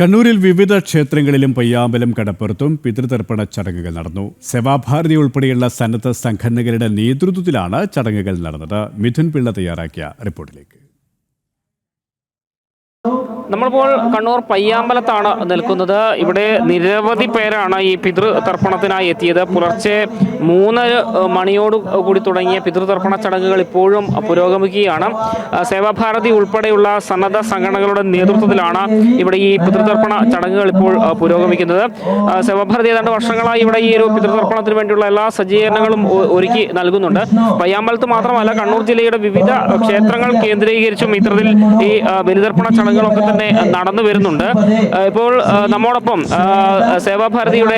കണ്ണൂരിൽ വിവിധ ക്ഷേത്രങ്ങളിലും പയ്യാമ്പലം കടപ്പുറത്തും പിതൃതർപ്പണ ചടങ്ങുകൾ നടന്നു. സേവാഭാരതി ഉൾപ്പെടെയുള്ള സന്നദ്ധ സംഘടനകളുടെ നേതൃത്വത്തിലാണ് ചടങ്ങുകൾ നടന്നത്. മിഥുൻ പിള്ള തയ്യാറാക്കിയ റിപ്പോർട്ടിലേക്ക്. നമ്മളിപ്പോൾ കണ്ണൂർ പയ്യാമ്പലത്താണ് നിൽക്കുന്നത്. ഇവിടെ നിരവധി പേരാണ് ഈ പിതൃതർപ്പണത്തിനായി എത്തിയത്. പുലർച്ചെ 3 മണിയോട് കൂടി തുടങ്ങിയ പിതൃതർപ്പണ ചടങ്ങുകൾ ഇപ്പോഴും പുരോഗമിക്കുകയാണ്. സേവാഭാരതി ഉൾപ്പെടെയുള്ള സന്നദ്ധ സംഘടനകളുടെ നേതൃത്വത്തിലാണ് ഇവിടെ ഈ പിതൃതർപ്പണ ചടങ്ങുകൾ ഇപ്പോൾ പുരോഗമിക്കുന്നത്. സേവാഭാരതി ഏതാണ്ട് വർഷങ്ങളായി ഇവിടെ ഈ ഒരു പിതൃതർപ്പണത്തിന് വേണ്ടിയുള്ള എല്ലാ സജ്ജീകരണങ്ങളും ഒരുക്കി നൽകുന്നുണ്ട്. പയ്യാമ്പലത്ത് മാത്രമല്ല, കണ്ണൂർ ജില്ലയുടെ വിവിധ ക്ഷേത്രങ്ങൾ കേന്ദ്രീകരിച്ചും ഇത്തരത്തിൽ ഈ ബലിതർപ്പണ ചടങ്ങുകളൊക്കെ തന്നെ നടന്നു വരുന്നുണ്ട്. ഇപ്പോൾ നമ്മോടൊപ്പം സേവാഭാരതിയുടെ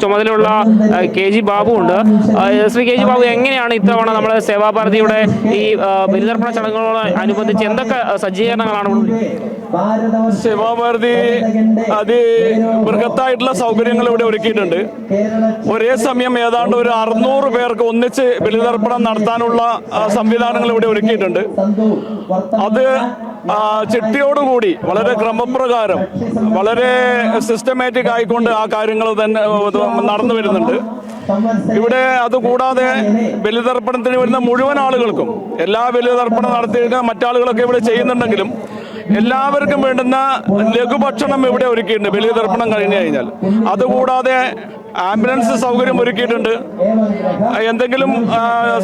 ചുമതലയുള്ള KG ബാബു ഉണ്ട്. ശ്രീ KG ബാബു, എങ്ങനെയാണ് ഇത്തവണ നമ്മൾ സേവാഭാരതിയുടെ ഈ ബലിതർപ്പണ ചടങ്ങുകളോട് അനുബന്ധിച്ച് എന്തൊക്കെ സജ്ജീകരണങ്ങളാണ്? സേവാഭാരതി ബൃഹത്തായിട്ടുള്ള സൗകര്യങ്ങൾ ഇവിടെ ഒരുക്കിയിട്ടുണ്ട്. ഒരേ സമയം ഏതാണ്ട് ഒരു 600 പേർക്ക് ഒന്നിച്ച് ബലിതർപ്പണം നടത്താനുള്ള സംവിധാനങ്ങൾ ഇവിടെ ഒരുക്കിയിട്ടുണ്ട്. അത് ചിട്ടയോടുകൂടി വളരെ ക്രമപ്രകാരം വളരെ സിസ്റ്റമാറ്റിക് ആയിക്കൊണ്ട് ആ കാര്യങ്ങൾ തന്നെ നടന്നു വരുന്നുണ്ട്. ഇവിടെ അതുകൂടാതെ ബലിതർപ്പണത്തിന് വരുന്ന മുഴുവൻ ആളുകൾക്കും എല്ലാ ബലിതർപ്പണം നടത്തിയിട്ട് മറ്റാളുകളൊക്കെ ഇവിടെ ചെയ്യുന്നുണ്ടെങ്കിലും എല്ലാവർക്കും വേണ്ടുന്ന ലഘുഭക്ഷണം ഇവിടെ ഒരുക്കിയിട്ടുണ്ട് ബലിതർപ്പണം കഴിഞ്ഞു കഴിഞ്ഞാൽ. അതുകൂടാതെ ആംബുലൻസ് സൗകര്യം ഒരുക്കിയിട്ടുണ്ട്. എന്തെങ്കിലും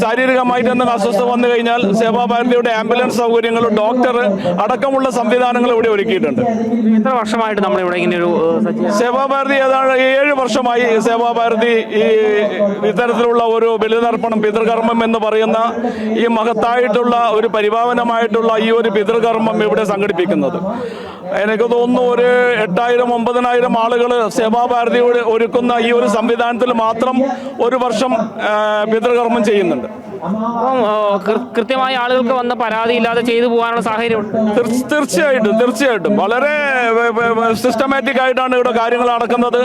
ശാരീരികമായിട്ട് എന്തെങ്കിലും അസ്വസ്ഥത വന്നു കഴിഞ്ഞാൽ സേവാഭാരതിയുടെ ആംബുലൻസ് സൗകര്യങ്ങളും ഡോക്ടർ അടക്കമുള്ള സംവിധാനങ്ങൾ ഇവിടെ ഒരുക്കിയിട്ടുണ്ട്. എത്ര വർഷമായിട്ട് നമ്മൾ ഇവിടെ ഇങ്ങനെ ഒരു സേവാഭാരതി ഏതാണ്ട് 7 വർഷമായി സേവാഭാരതി ഈ ഇത്തരത്തിലുള്ള ഒരു ബലിതർപ്പണം പിതൃകർമ്മം എന്ന് പറയുന്ന ഈ മഹത്തായിട്ടുള്ള ഒരു പരിപാവനമായിട്ടുള്ള ഈ ഒരു പിതൃകർമ്മം ഇവിടെ സംഘടിപ്പിക്കുന്നത്. എനിക്ക് തോന്നുന്നു ഒരു 8000-9000 ആളുകൾ സേവാഭാരതിയോട് ഒരുക്കുന്ന ഈ ഒരു സംവിധാനത്തിൽ മാത്രം ഒരു വർഷം പിതൃകർമ്മം ചെയ്യുന്നുണ്ട്. കൃത്യമായ ആളുകൾക്ക് വന്ന് പരാതിയില്ലാതെ ചെയ്തു പോകാനുള്ള സാഹചര്യം തീർച്ചയായിട്ടും വളരെ സിസ്റ്റമാറ്റിക് ആയിട്ടാണ് ഇവിടെ കാര്യങ്ങൾ നടക്കുന്നത്.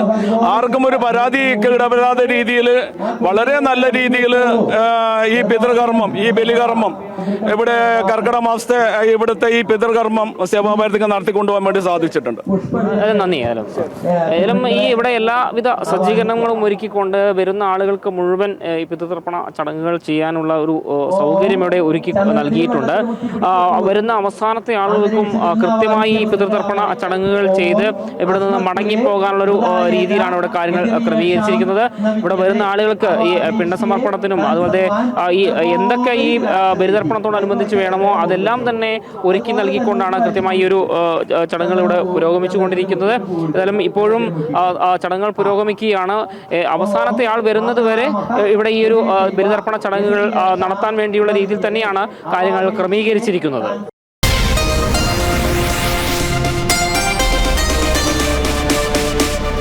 ആർക്കും ഒരു പരാതി ഇടപെടാത്ത രീതിയിൽ വളരെ നല്ല രീതിയിൽ ഈ പിതൃകർമ്മം ഈ ബലികർമ്മം ഇവിടെ കർക്കിടക മാസത്തെ ഇവിടുത്തെ ഈ പിതൃകർമ്മം സേവാഭാരതിക്ക് നടത്തിക്കൊണ്ടുപോകാൻ വേണ്ടി സാധിച്ചിട്ടുണ്ട്. നന്ദി. ഏതായാലും ഈ ഇവിടെ എല്ലാവിധ സജ്ജീകരണങ്ങളും ഒരുക്കിക്കൊണ്ട് വരുന്ന ആളുകൾക്ക് മുഴുവൻ ഈ പിതൃതർപ്പണ ചടങ്ങുകൾ ചെയ്യാനുള്ള ഒരു സൗകര്യം ഇവിടെ ഒരുക്കി നൽകിയിട്ടുണ്ട്. വരുന്ന അവസാനത്തെ ആളുകൾക്കും കൃത്യമായി ഈ പിതൃതർപ്പണ ചടങ്ങുകൾ ചെയ്ത് ഇവിടെ നിന്ന് മടങ്ങിപ്പോകാനുള്ളൊരു രീതിയിലാണ് ഇവിടെ കാര്യങ്ങൾ ക്രമീകരിച്ചിരിക്കുന്നത്. ഇവിടെ വരുന്ന ആളുകൾക്ക് ഈ പിണ്ടസമർപ്പണത്തിനും അതുപോലെ ഈ എന്തൊക്കെ ഈ ബലിതർപ്പണത്തോടനുബന്ധിച്ച് വേണമോ അതെല്ലാം തന്നെ ഒരുക്കി നൽകിക്കൊണ്ടാണ് കൃത്യമായി ഒരു ചടങ്ങുകൾ ഇവിടെ പുരോഗമിച്ചുകൊണ്ടിരിക്കുന്നത്. ഏതായാലും ഇപ്പോഴും ചടങ്ങുകൾ പുരോഗമിക്കുകയാണ്. അവസാനത്തെ ആൾ വരുന്നത് വരെ ഇവിടെ ഈ ഒരു ബലിതർപ്പണ ചടങ്ങുകൾ നടത്താൻ വേണ്ടിയുള്ള രീതിയിൽ തന്നെയാണ് കാര്യങ്ങൾ ക്രമീകരിച്ചിരിക്കുന്നത്.